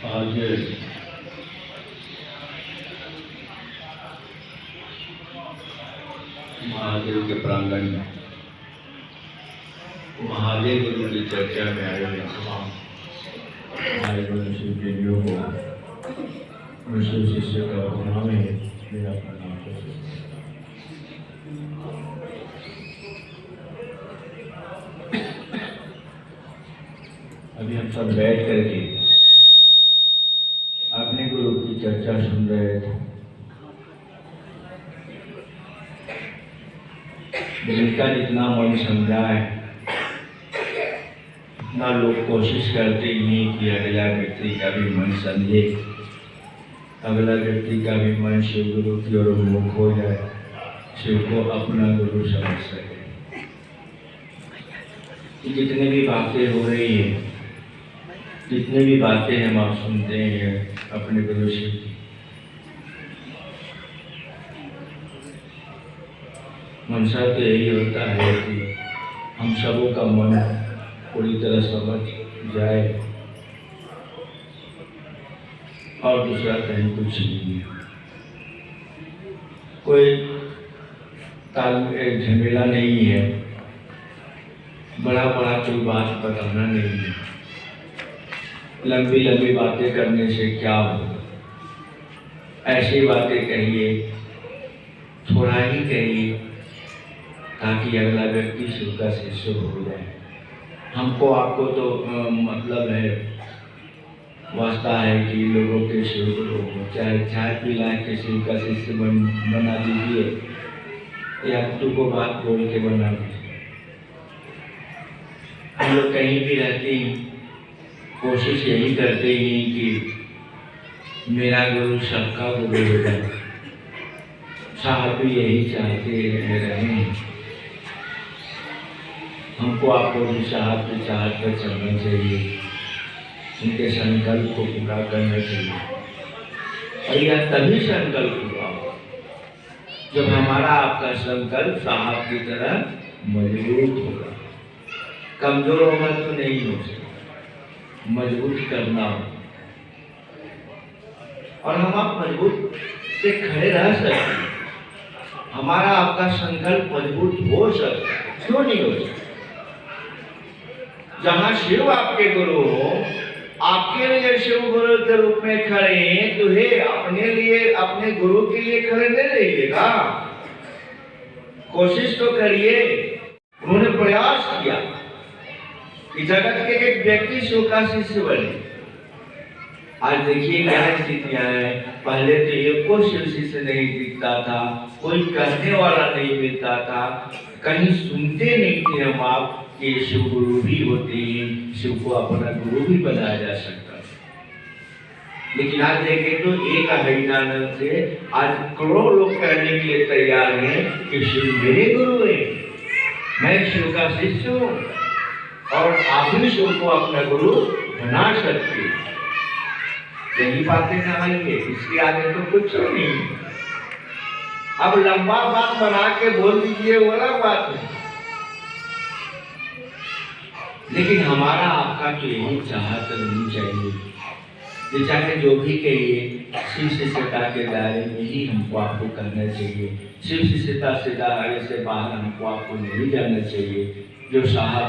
आज महादेव के प्रांगण में महादेव गुरु की चर्चा में आए हुए तमाम हमारे गुरु शिवजियों को शिव शिष्य का प्रणाम है। मेरा प्रणाम करते अभी हम सब बैठ करके अपने गुरु की चर्चा सुन रहे थे। जिनका जितना मन समझाए उतना लोग कोशिश करते हैं कि अगला व्यक्ति का भी मन समझे, अगला व्यक्ति का भी मन शिव गुरु की ओर मुख हो जाए, शिव को अपना गुरु समझ सके। जितनी भी बातें हो रही है, जितनी भी बातें हम आप सुनते हैं अपने गुरु शिव की, मनसा तो यही होता है कि हम सबों का मन पूरी तरह समझ जाए और दूसरा कहीं कुछ नहीं है। कोई झमेला नहीं है, बड़ा बड़ा कोई बात बताना नहीं है। लंबी लंबी बातें करने से क्या होगा, ऐसी बातें कहिए, थोड़ा ही कहिए ताकि अगला व्यक्ति शिव का शिष्य हो जाए। हमको आपको तो मतलब है, वास्ता है कि लोगों के शिव गुरु हो, चाहे चाय पिला के शिव का शिष्य बना दीजिए या तुमको बात बोल के बना दीजिए। हम लोग कहीं भी रहते हैं कोशिश यही करते हैं कि मेरा गुरु सबका गुरु हो जाए। साहब भी यही चाहते रहे। हमको आपको भी साहब के चाहत पर चलना चाहिए, उनके संकल्प को पूरा करना चाहिए। और यह तभी संकल्प हुआ जब हमारा आपका संकल्प साहब की तरह मजबूत होगा। कमजोर होगा तो नहीं हो सकता, मजबूत करना होगा। और हम आप मजबूत से खड़े रह सकते हैं। हमारा आपका संकल्प मजबूत हो सकता है, क्यों नहीं हो सकता? जहां शिव आपके गुरु हो, आपके लिए शिव गुरु के रूप में खड़े हैं, तो हे अपने लिए, अपने गुरु के लिए खड़े नहीं रहिएगा। कोशिश तो करिए। उन्होंने प्रयास किया कि जगत के एक व्यक्ति शिव का शिष्य बने। आज देखिए क्या स्थितियां हैं। पहले तो एक को शिव शिष्य नहीं दिखता था, कोई कहने वाला नहीं मिलता था, कहीं सुनते नहीं थे हम आप कि शिव गुरु भी होते हैं, शिव को अपना गुरु भी बनाया जा सकता है। लेकिन आज देखें तो एक अभिनंदन से आज करोड़ों लोग कहने के लिए तैयार हैं कि शिव मेरे गुरु है, मैं शिव का शिष्य हूँ और आप भी शिव को अपना गुरु बना सकते हैं। यही बातें कहेंगे, इसके आगे तो कुछ नहीं। अब लंबा बात बना के बोल दीजिए, वो अलग बात है। लेकिन हमारा आपका तो यही चाहत रहनी चाहिए कि चाहे जो भी कहिए, शिव शिष्यता के दायरे में ही हमको आपको करना चाहिए। शिव शिष्यता से दायरे से बाहर हमको आपको नहीं जाना चाहिए। जो साहब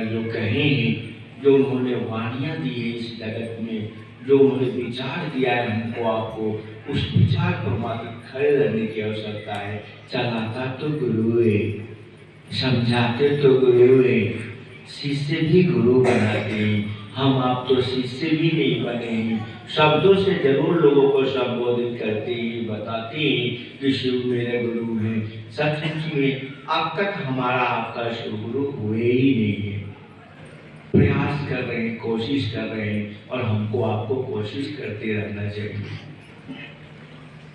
जो कहे हैं, जो उन्होंने वाणियाँ दी है इस जगत में, जो उन्होंने विचार दिया है हमको आपको, उस विचार पर मात्र खड़े रहने की आवश्यकता है। चलाता तो गुरु है, समझाते तो गुरु है, शिष्य भी गुरु बनाते हैं। हम आप तो शिष्य भी नहीं बने हैं, शब्दों से जरूर लोगों को संबोधित करते हैं, बताते हैं कि शिव मेरे गुरु हैं। सचमुच में अब तक हमारा आपका शिव गुरु हुए ही नहीं है। प्रयास कर रहे हैं, कोशिश कर रहे हैं और हमको आपको कोशिश करते रहना चाहिए।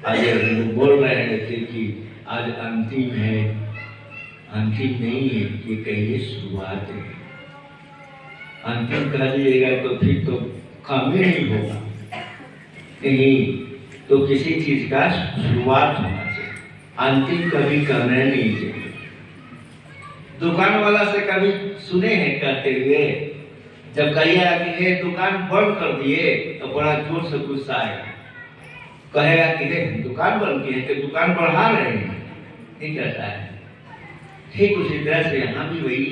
आज लोग बोल रहे थे कि आज अंतिम है, अंतिम नहीं है, ये कहिए शुरुआत है। अंतिम कर लीजिएगा तो फिर तो काम ही नहीं होगा। नहीं तो किसी चीज का शुरुआत होना चाहिए, अंतिम कभी करना नहीं चाहिए। दुकान वाला से कभी सुने हैं कहते हुए जब कहिएगा कि ये दुकान बंद कर दिए तो बड़ा जोर से गुस्सा आएगा। कहेगा कि दुकान बंद की है तो दुकान बढ़ा रहे हैं, नहीं कहता है। ठीक उसी तरह से यहाँ भी वही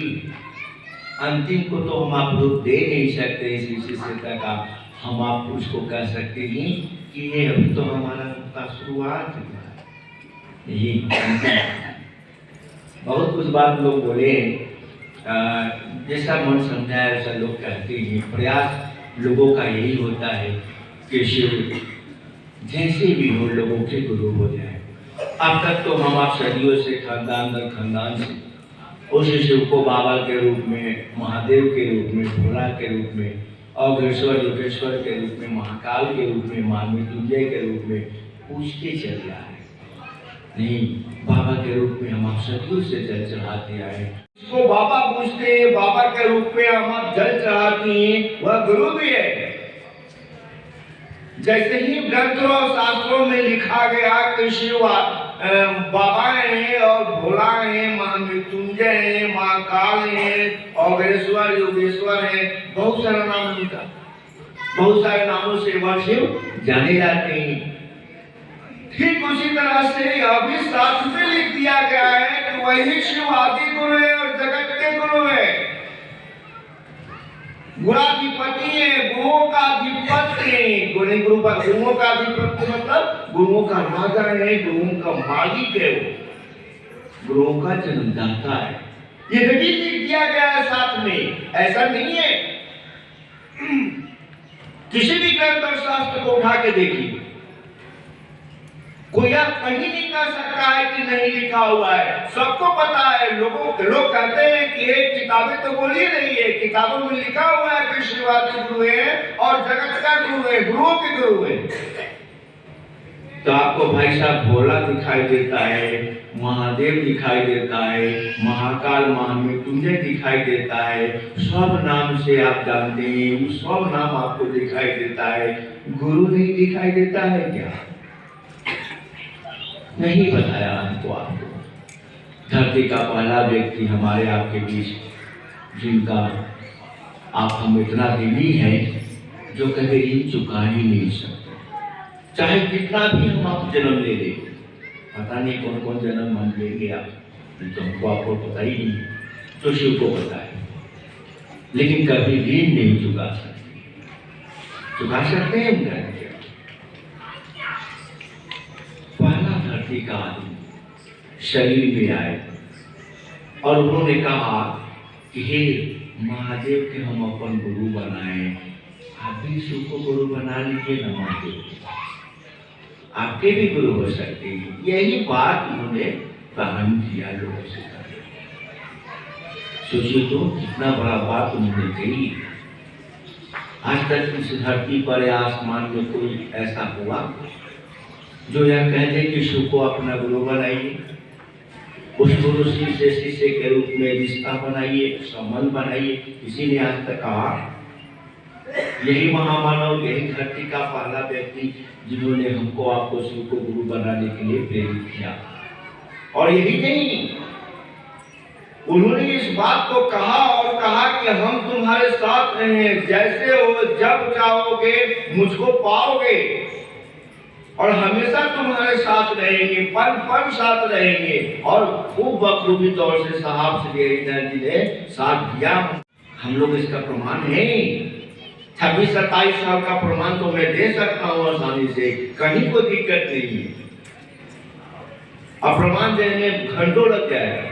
अंतिम को तो हम आप लोग दे नहीं सकते इस विशेषता का, हम आप उसको कह सकते हैं कि ये अभी तो हमारा शुरुआत हुआ। यही बहुत कुछ बात लोग बोले, जैसा मन समझाया वैसा लोग कहते हैं। प्रयास लोगों का यही होता है कि शिव जैसे भी हो लोगों के गुरु हो जाए। अब तक तो हम आप सदियों से खानदान दर खानदान से उस शिव को बाबा के रूप में, महादेव के रूप में, भोला के रूप में, अघेश्वर योगेश्वर के रूप में, महाकाल के रूप में, मां मृत्युंजय के रूप में पूछते चले आए। नहीं, बाबा के रूप में हम आप सदियों से जल चढ़ाते आए। इसको बाबा पूछते हैं, बाबा के रूप में हम आप जल चढ़ाते हैं, वह गुरु भी है। जैसे ही ग्रंथों और शास्त्रों में लिखा गया कि शिव बाबा हैं और भोला हैं, मां मृत्युंजय हैं, महाकाल हैं, अघेश्वर योगेश्वर हैं, बहुत सारा नाम उनका, बहुत सारे नामों से वह शिव जाने जाते हैं। ठीक उसी तरह से अभी शास्त्र में लिख दिया गया है कि वही शिव आदि गुरु है और जगत के गुरु है, गुणाधिपति है, गुरुओं का अधिपति है। गुरुओं का अधिपति मतलब गुरुओं का राजा है, गुरुओं का मालिक है, वो गुरुओं का जन्मदाता है। ये भी लिख दिया गया है साथ में, ऐसा नहीं है। किसी भी ग्रंथ और शास्त्र को उठा के देखिए, कोई आप कहीं नहीं कह सकता है कि नहीं लिखा हुआ है, सबको पता है। लोग कहते हैं कि ये किताबें तो बोली नहीं है, किताबों में लिखा हुआ है कि शिवाजी गुरु है और जगत का गुरु है, गुरुओं के गुरु है। तो आपको भाई साहब भोला दिखाई देता है, महादेव दिखाई देता है, महाकाल मां मृत्युंजय दिखाई देता है, सब नाम से आप जानते हैं, सब नाम आपको दिखाई देता है, गुरु नहीं दिखाई देता है क्या? नहीं बताया हमको। आपको धरती का पहला व्यक्ति हमारे आपके बीच, जिनका आप हम इतना ऋणी हैं जो कभी ऋण चुका ही नहीं सकते, चाहे कितना भी हम आप जन्म ले लें। पता नहीं कौन कौन जन्म हम लेंगे आप, तो हमको आपको पता ही नहीं, तो शिव को पता है। लेकिन कभी ऋण नहीं चुका सकते हैं हम क्या? पहला धरती का आदमी शरीर में आए और उन्होंने कहा कि हे महादेव के हम अपन गुरु बनाए, आप भी शिव को गुरु बना लीजिए ना महादेव, आपके भी गुरु हो सकते हैं। यही बात उन्होंने प्रारंभ किया लोगों से। सोचिए तो कितना बड़ा बात उन्होंने कही। आज तक इस धरती पर या आसमान में कोई ऐसा हुआ जो यह कह दे कि शिव को अपना गुरु बनाइए, उस गुरु से शिष्य के रूप में रिश्ता बनाइए, संबंध बनाइए? किसी ने आज तक कहा? यही महामानव, यही धरती का पहला व्यक्ति जिन्होंने हमको आपको शिव को गुरु बनाने के लिए प्रेरित किया। और यही नहीं, उन्होंने इस बात को कहा और कहा कि हम तुम्हारे साथ हैं, जैसे हो जब चाहोगे मुझको पाओगे और हमेशा तुम्हारे साथ रहेंगे, पल पल साथ रहेंगे। और खूब बखूबी तौर से साहब श्री हरिनाथ जी ने साथ दिया। हम लोग इसका प्रमाण है, 26-27 साल का प्रमाण तो मैं दे सकता हूँ आसानी से, कहीं कोई दिक्कत नहीं है। और प्रमाण देने में घंटों लग जाएगा,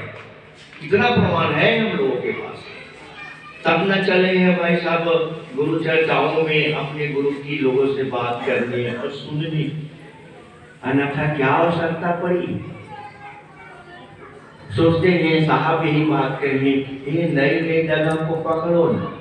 इतना प्रमाण है हम लोगों के पास। तब न चले हैं भाई साहब गुरु चर्चाओं में अपने गुरु की लोगों से बात करनी और सुननी, अन्यथा क्या आवश्यकता पड़ी? सोचते हैं साहब यही बात करनी, ये नई नई जगह को पकड़ो ना,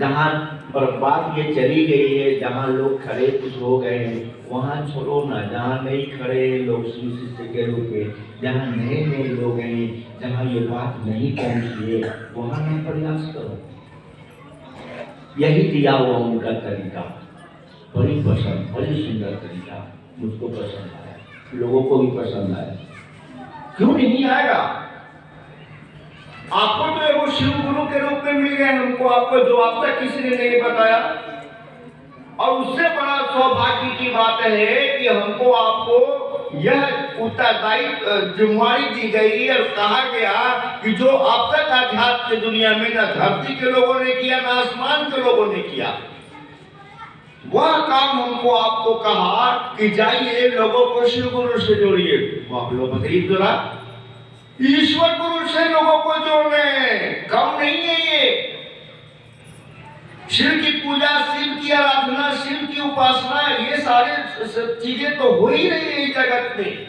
जहाँ पर बात ये चली गई है, जहाँ लोग खड़े कुछ हो गए हैं वहाँ छोड़ो ना। जहाँ नहीं खड़े लोग शिष्य के रूप में, जहाँ नए नए लोग हैं, जहाँ ये बात नहीं पहुँची है, वहाँ ना प्रयास करो। यही दिया हुआ उनका तरीका, बड़ी पसंद, बड़ी सुंदर तरीका, मुझको पसंद आया, लोगों को भी पसंद आया। क्यों नहीं आएगा? आपको तो एगो शिव गुरु के रूप में मिल गए हमको, आपको जो अब तक किसी ने नहीं बताया। और उससे बड़ा सौभाग्य की बात है कि हमको आपको यह उत्तरदायी जिम्मेवारी दी गई और कहा गया कि जो अब तक आध्यात्म की दुनिया में न धरती के लोगों ने किया न आसमान के लोगों ने किया, वह काम हमको आपको कहा कि जाइए लोगों को शिव गुरु से जोड़िए। आप लोग बताइए जरा, ईश्वर गुरु से लोगों को जोड़ने कम नहीं है ये। शिव की पूजा, शिव की आराधना, शिव की उपासना, ये सारे चीजें तो हो ही रही है इस जगत में,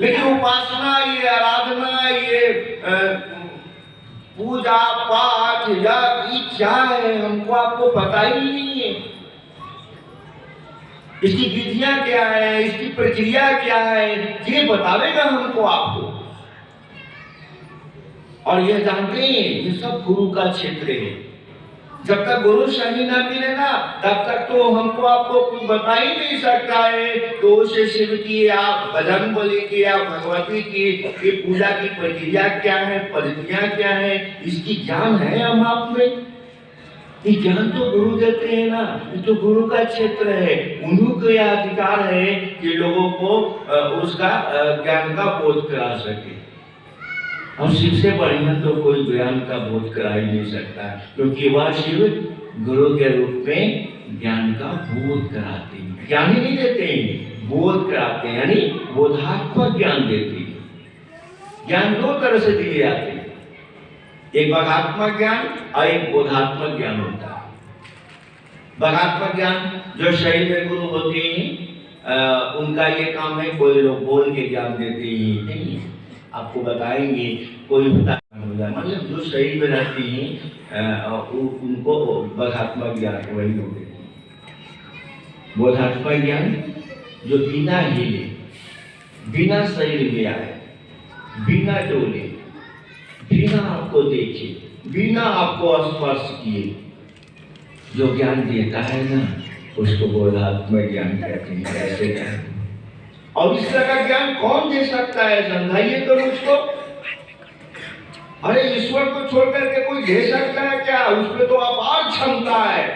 लेकिन उपासना, ये आराधना, ये पूजा पाठ या क्या है हमको आपको पता ही नहीं है। इसकी विधियां क्या है, इसकी प्रक्रिया क्या है, ये बतावेगा हमको आपको। और यह जानते हैं ये सब गुरु का क्षेत्र है। जब तक गुरु सही ना मिले ना, तब तक तो हमको आपको कुछ बता ही नहीं सकता है। तो उसे शिव की या बजरंग बली की या भगवती की पूजा की प्रक्रिया क्या है, पद्धतियां क्या है, इसकी ज्ञान है हम आप में? ये ज्ञान तो गुरु देते हैं ना, ये तो गुरु का क्षेत्र है। उन्हीं को यह अधिकार है कि लोगों को उसका ज्ञान का बोध करा सके। और शिव से बढ़िया तो कोई ज्ञान का बोध करा ही नहीं सकता, क्योंकि वह शिव गुरु के रूप में ज्ञान का बोध कराते हैं। ज्ञान ही नहीं देते हैं, बोध कराते हैं, यानी बोधात्मक ज्ञान देते हैं। ज्ञान दो तरह से दिए जाते हैं, एक बगात्मक ज्ञान और एक बोधात्मक ज्ञान होता है। बगात्मक ज्ञान जो शरीर में गुरु होते हैं उनका ये काम है, कोई लोग बोल के ज्ञान देते ही नहीं, आपको बताएंगे। कोई होता है मतलब जो शरीर में रहती हैं उनको बोधात्मक ज्ञान वही लोग देते हैं। बोधात्मक ज्ञान जो बिना हिले, बिना शरीर में आए, बिना डोले, बिना आपको देखे, बिना आपको स्पर्श किए जो ज्ञान देता है ना, उसको बोधात्मक ज्ञान कहते हैं। कैसे कहते? और इस तरह का ज्ञान कौन दे सकता है, समझाइए तो मुझको। अरे ईश्वर को छोड़ करके कोई दे सकता है क्या? उसमें तो अपार क्षमता है।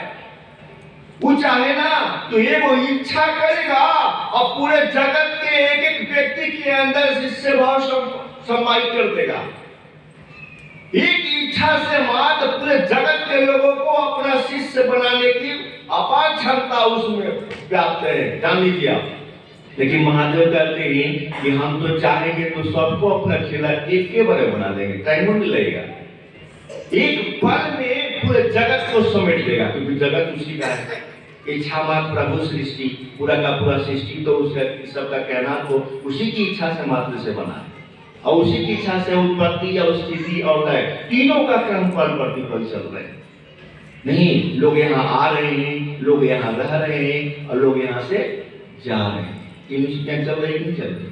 वो चाहे ना तो ये वो इच्छा करेगा और पूरे जगत के एक एक व्यक्ति के अंदर शिष्य भाव समाहित कर देगा। एक इच्छा से मात्र पूरे जगत के लोगों को अपना शिष्य बनाने की अपार क्षमता उसमें व्याप्त है, जान लीजिए आप। लेकिन महादेव कहते हैं कि हम तो चाहेंगे तो सबको अपना चेला एक के बड़े बना देंगे, टाइम नहीं लगेगा। एक पल में पूरे जगत को समेट लेगा, क्योंकि जगत उसी का है। इच्छा मात्र प्रभु सृष्टि, पूरा का पूरा सृष्टि तो उसका सबका कहना तो उसी की इच्छा से मात्र से बना है, और उसी की इच्छा से उत्पत्ति और स्थिति और लय तीनों का क्रम पर प्रतिपल चल रहे हैं। नहीं, लोग यहाँ आ रहे हैं, लोग यहाँ रह रहे हैं और लोग यहाँ से जा रहे हैं। तीन चीजें चल रही नहीं चल रही।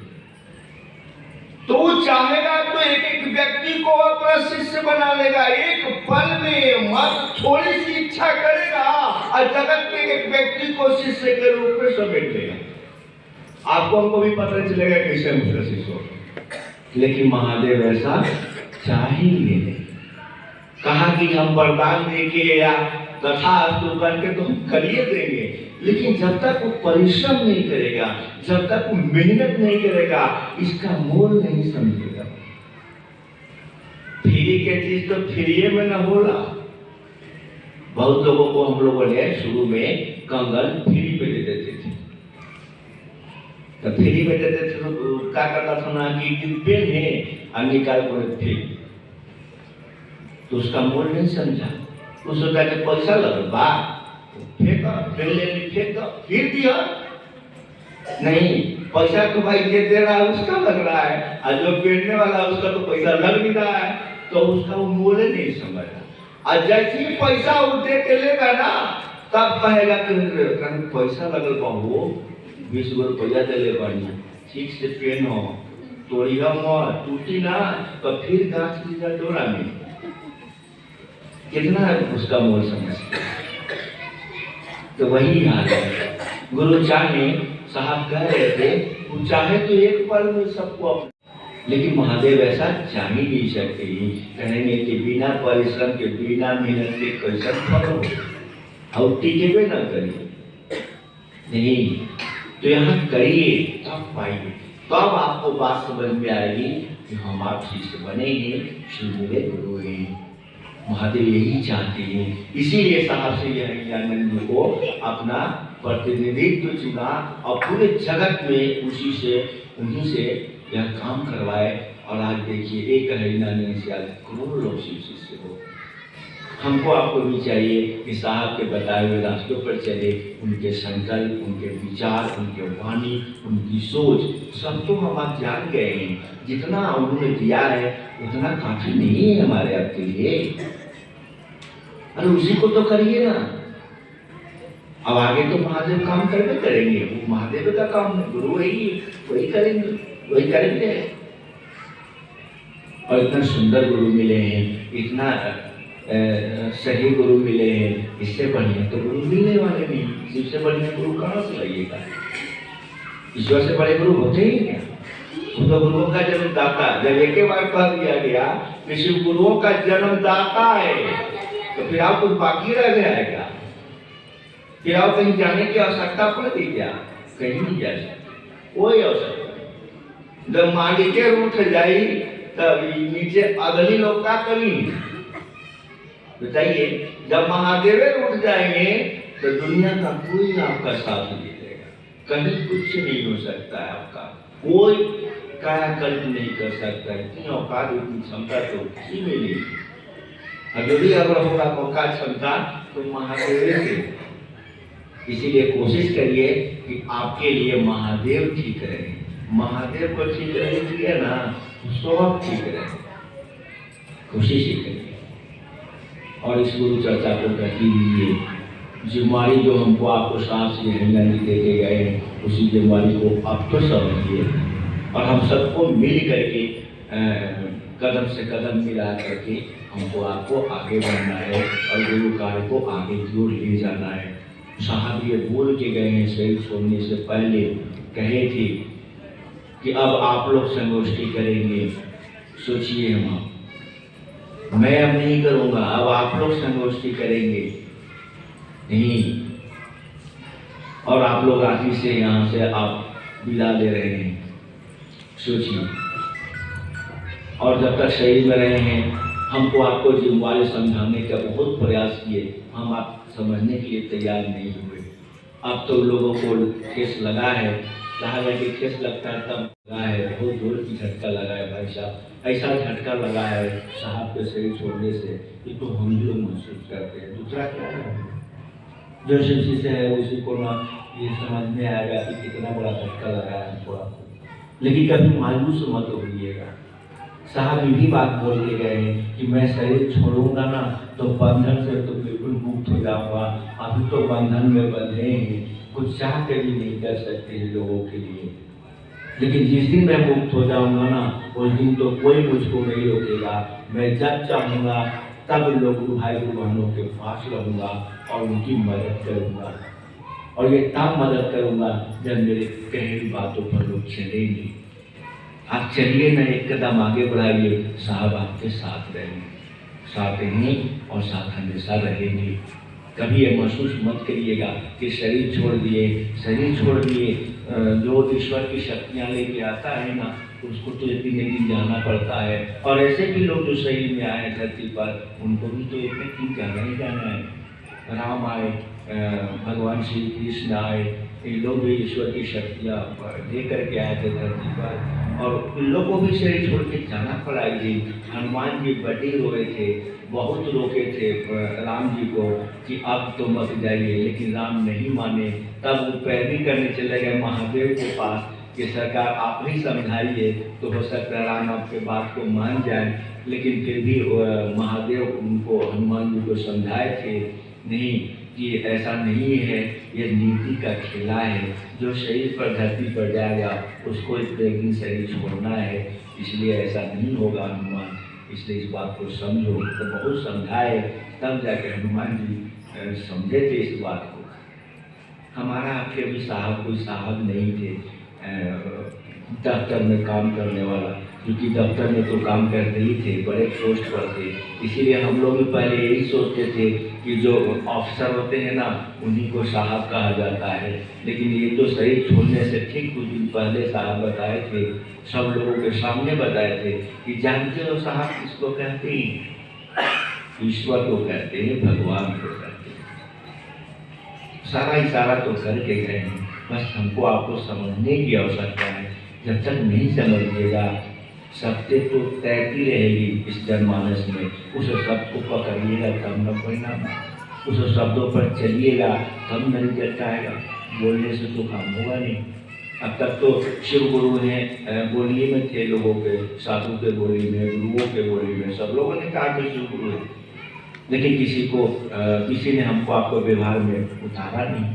तो वो चाहेगा तो एक एक व्यक्ति को अपना शिष्य बना लेगा, एक पल में मात्र थोड़ी सी इच्छा करेगा और जगत के एक व्यक्ति को शिष्य के रूप में समेट लेगा। आपको हमको भी पता चलेगा कैसे हम उसका शिष्य हो। लेकिन महादेव ऐसा चाहेंगे नहीं। कहा कि हम वरदान देके या कथा अस्तु करके तो हम करिए देंगे, लेकिन जब तक वो परिश्रम नहीं करेगा, जब तक वो मेहनत नहीं करेगा, इसका मोल नहीं समझेगा। फ्री के चीज तो फ्री में न होला। बहुत लोगों को हम लोगों ने शुरू में कंगन फ्री पे दे देते थे, तो फ्री में देते थे तो क्या करता था ना कि पेन है और निकाल कर फेंक, तो उसका मोल नहीं समझा। उस सोचा कि पैसा लगे बा फेंका, फिर ले फेंका, फिर दिया। नहीं, पैसा तो भाई ये दे रहा है उसका लग रहा है, और जो पहनने वाला उसका तो पैसा लग नहीं रहा है, तो उसका वो मोल नहीं समझ रहा। और जैसे ही पैसा वो दे के लेगा ना, तब कहेगा कि पैसा लगल बहु 20 रुपया दे ले, बढ़िया ठीक से पहनो, तोड़िया मत, टूटी ना, तो फिर गाछ लीजा डोरा में। कितना उसका मोल समझते। तो वही हाल है। गुरु चाहे, साहब कह रहे थे, वो चाहे तो एक पल में सबको लेकिन महादेव ऐसा चाह ही नहीं सकते। कहेंगे कि बिना परिश्रम के, बिना मेहनत के कैसा फल हो, और टिके ना करिए। नहीं, तो यहाँ करिए तब पाइए, तब आपको बात समझ में आएगी कि हम आप शिष्य बनेंगे, शिव मेरे गुरु हैं। महादेव यही चाहते हैं, इसीलिए साहब से यज्ञानंद जी को अपना प्रतिनिधित्व चुना और पूरे जगत में उन्हीं से यह काम करवाए। और आज देखिए एक हरिनारायण से आज करोड़ों लोग शिव शिष्य हो। हमको आपको भी चाहिए कि साहब के बताए हुए रास्तों पर चले, उनके संकल्प, उनके विचार, उनके वाणी, उनकी सोच सब तो हम आप जान गए हैं। जितना उन्होंने दिया है उतना काफी नहीं है हमारे आपके लिए। अरे उसी को तो करिए ना। अब आगे तो महादेव काम करके करेंगे, वो महादेव का काम है, गुरु वही करेंगे, वही करेंगे। और इतना सुंदर गुरु मिले हैं, इतना सही गुरु मिले हैं, इससे बढ़िया तो गुरु मिलने वाले नहीं। शिव से बढ़िया गुरु कहाँ से लाइएगा? ईश्वर से बड़े गुरु होते ही क्या? तो गुरुओं का जन्मदाता, जब एक बार कह दिया गया कि शिव गुरुओं का जन्मदाता है, तो फिर आप कुछ बाकी रह गया है क्या? फिर आप कहीं जाने की आवश्यकता पड़ती क्या? कहीं नहीं जा सकते, कोई आवश्यकता। जब मालिके रूठ जाई तब नीचे अगली लोग क्या करेंगे बताइए? जब महादेव उठ जाएंगे तो दुनिया का कोई आपका साथ नहीं देगा, कहीं कुछ नहीं हो सकता है आपका, कोई कायाकल्प नहीं कर सकता। इतनी औकात, इतनी क्षमता तो किसी में नहीं। अभी भी अगर होगा मौका, क्षमता तो महादेव से। इसीलिए कोशिश करिए कि आपके लिए महादेव ठीक रहे। महादेव को ठीक रहे ना, सब ठीक रहे, कोशिश ही करिए। और इस गुरु चर्चा को करती दीजिए। जिम्मेवारी जो हमको आपको साथ से हरिनारायण देके गए हैं, उसी जिम्मेवारी को आप तो समझिए। और हम सबको मिल करके कदम से कदम मिला करके हमको आपको आगे बढ़ना है और गुरु कार्य को आगे की ओर ले जाना है। साहब ये बोल के गए हैं, शरीर छोड़ने से पहले कहे थे कि अब आप लोग संगोष्ठी करेंगे। सोचिए, मैं अब नहीं करूंगा, अब आप लोग संगोष्ठी करेंगे। नहीं, और आप लोग आखिर से यहाँ से आप विदा ले रहे हैं, सोचिए। और जब तक शरीर में रहे हैं, हमको आपको जिम्मेवारी समझाने का बहुत प्रयास किए, हम आप समझने के लिए तैयार नहीं हुए। अब तो लोगों को ठेस लगा है, कहा गया कि ठेस लगता है तब लगा है, बहुत जोर की झटका लगा है भाई साहब, ऐसा झटका लगा है साहब के शरीर छोड़ने से कि तो हम लोग महसूस करते हैं। दूसरा क्या है, जो शिव से है उसी को ना ये समझ में आएगा कि कितना बड़ा झटका लगा है हमको आपको। लेकिन कभी मायूस मत होइएगा। साहब यही बात बोल के गए हैं कि मैं शरीर छोड़ूंगा ना तो बंधन से तो बिल्कुल मुक्त हो जाऊंगा। अभी तो बंधन में बंधे हैं, कुछ चाह के भी नहीं कर सकते हैं लोगों के लिए। लेकिन जिस दिन मैं मुक्त हो जाऊंगा ना, उस दिन तो कोई मुझको नहीं रोकेगा। मैं जब चाहूँगा तब लोग भाई बहनों के पास रहूँगा और उनकी मदद करूँगा। और ये तब मदद करूँगा जब मेरे कहे बातों पर लोग चलेंगे। आप चलिए ना, एक कदम आगे बढ़ाइए, साहब आपके साथ रहेंगे, साथ रहेंगे और साथ हमेशा रहेंगे। कभी ये महसूस मत करिएगा कि शरीर छोड़ दिए, शरीर छोड़ दिए। जो ईश्वर की शक्तियाँ लेके आता है ना, उसको तो एक दिन एक दिन जाना पड़ता है। और ऐसे भी लोग जो शरीर में आए धरती पर, उनको भी तो एक दिन जाना ही जाना है। राम आए, भगवान श्री कृष्ण आए, इन लोग भी ईश्वर की शक्तियाँ ले करके आए थे धरती पर, और इन लोगों को भी शरीर छोड़ के जाना पड़ा। जी हनुमान जी बड़े रोए थे, बहुत रोके थे राम जी को कि अब तो मत जाइए, लेकिन राम नहीं माने। तब वो पैरवी करने चले गए महादेव के पास कि सरकार आप ही समझाइए, तो हो सकता है राम आपके बात को मान जाए। लेकिन फिर भी महादेव उनको, हनुमान जी को समझाए थे नहीं कि ऐसा नहीं है, ये नीति का खेला है। जो शरीर पर धरती पर जाएगा उसको एक दिन शरीर छोड़ना है, इसलिए ऐसा नहीं होगा हनुमान, इसलिए इस बात को समझो। तो बहुत समझाए, तब जाके हनुमान जी समझे थे इस बात को। हमारा आपके भी साहब कोई साहब नहीं थे, दफ्तर में काम करने वाला, क्योंकि दफ्तर में तो काम करते ही थे, बड़े पोस्ट पर थे, इसीलिए हम लोग भी पहले यही सोचते थे कि जो ऑफिसर होते हैं ना उन्हीं को साहब कहा जाता है। लेकिन ये तो शरीर छोड़ने से ठीक कुछ दिन पहले साहब बताए थे, सब लोगों के सामने बताए थे कि जानते हो साहब किसको कहते हैं? ईश्वर को कहते हैं, भगवान को कहते हैं। सारा इशारा तो करके गए हैं, बस हमको आपको समझने की आवश्यकता है। जब तक नहीं समझिएगा सत्य तो तैरती रहेगी इस जनमानस में, उस शब्द को पकड़िएगा तब न परिणाम, उस शब्दों पर चलिएगा तब न रिजल्ट आएगा। बोलने से तो काम होगा नहीं। अब तक तो शिव गुरु हैं बोली में थे, लोगों के साधु के बोली में, गुरुओं के बोली में सब लोगों ने कहा कि शिव गुरु है, लेकिन किसी ने हमको आपको व्यवहार में उतारा नहीं।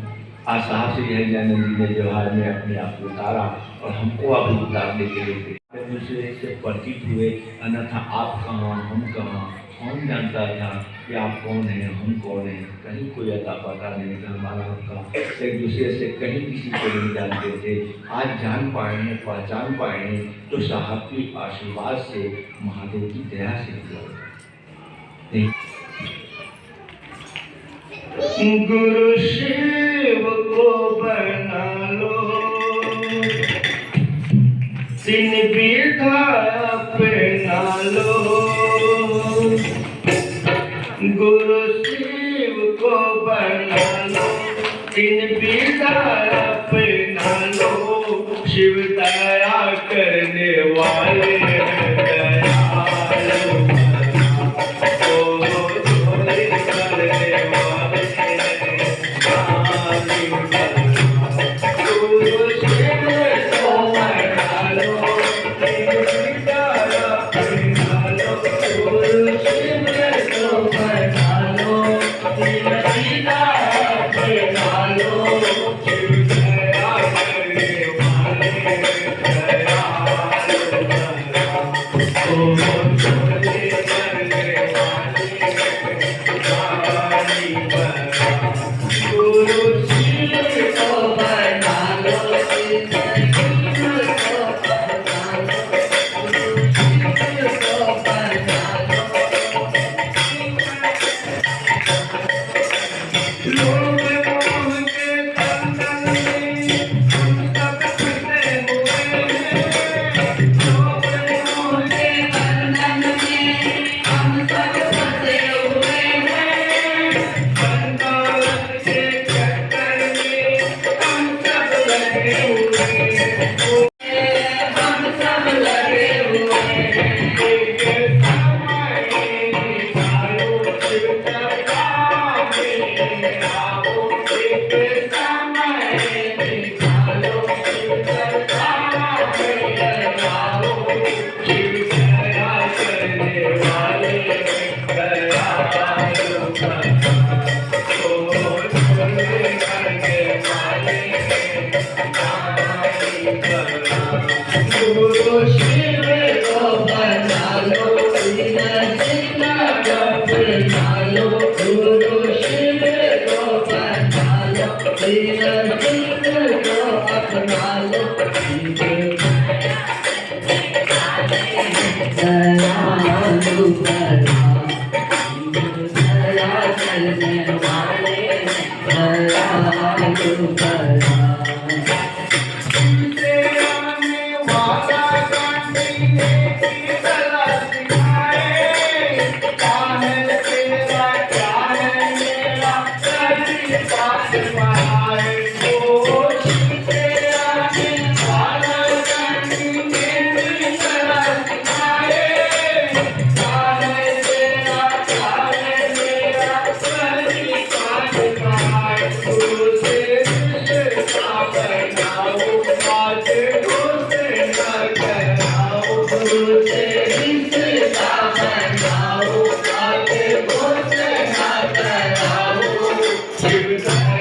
आज साहब श्री हरिदयानंद जी ने व्यवहार में अपने आप को उतारा और हमको अभी उतारने के लिए दूसरे से परिचित हुए। अन्यथा आप कहाँ हम कहाँ, कौन जानता था कि आप कौन हैं हम कौन हैं, कहीं कोई अता पता नहीं था हमारा आपका, एक दूसरे से कहीं किसी को नहीं जानते थे। आज जान पाए हैं, पहचान पाए हैं तो साहब की आशीर्वाद से, महादेव की दया से हुआ। गुरु शिव को बना लो, तीन विधा अपना लो। गुरु शिव को बना लो, तीन विधा अपना लो। शिव दया करने वाले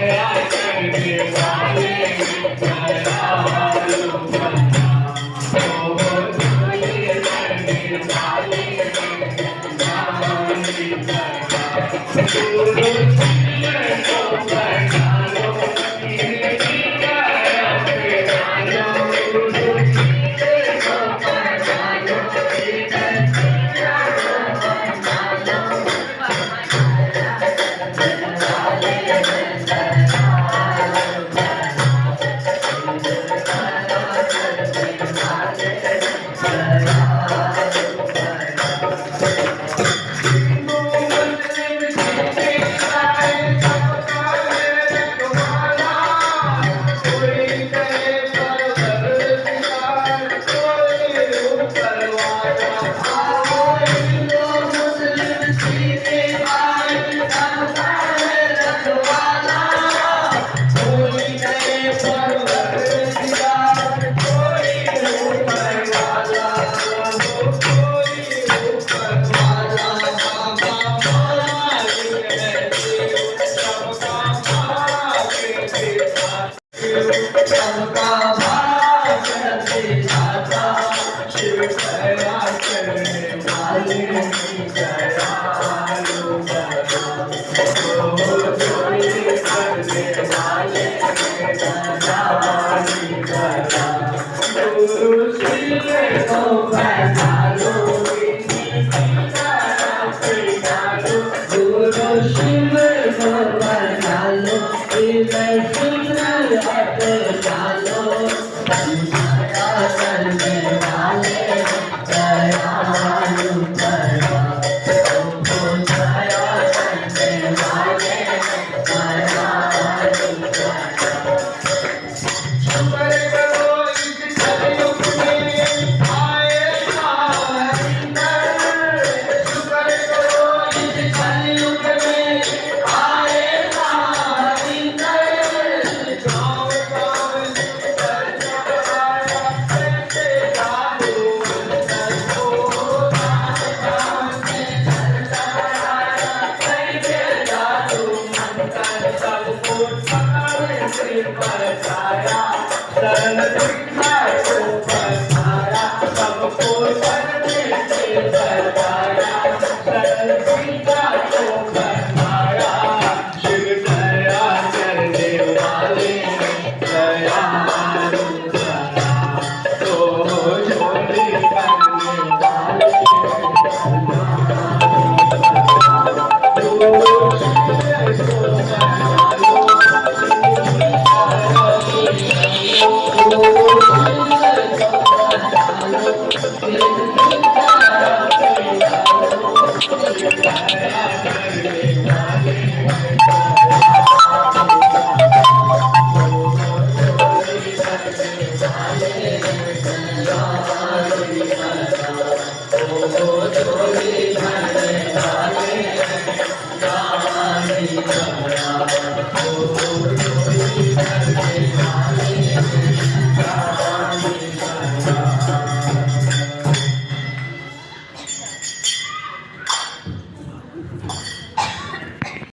Yeah.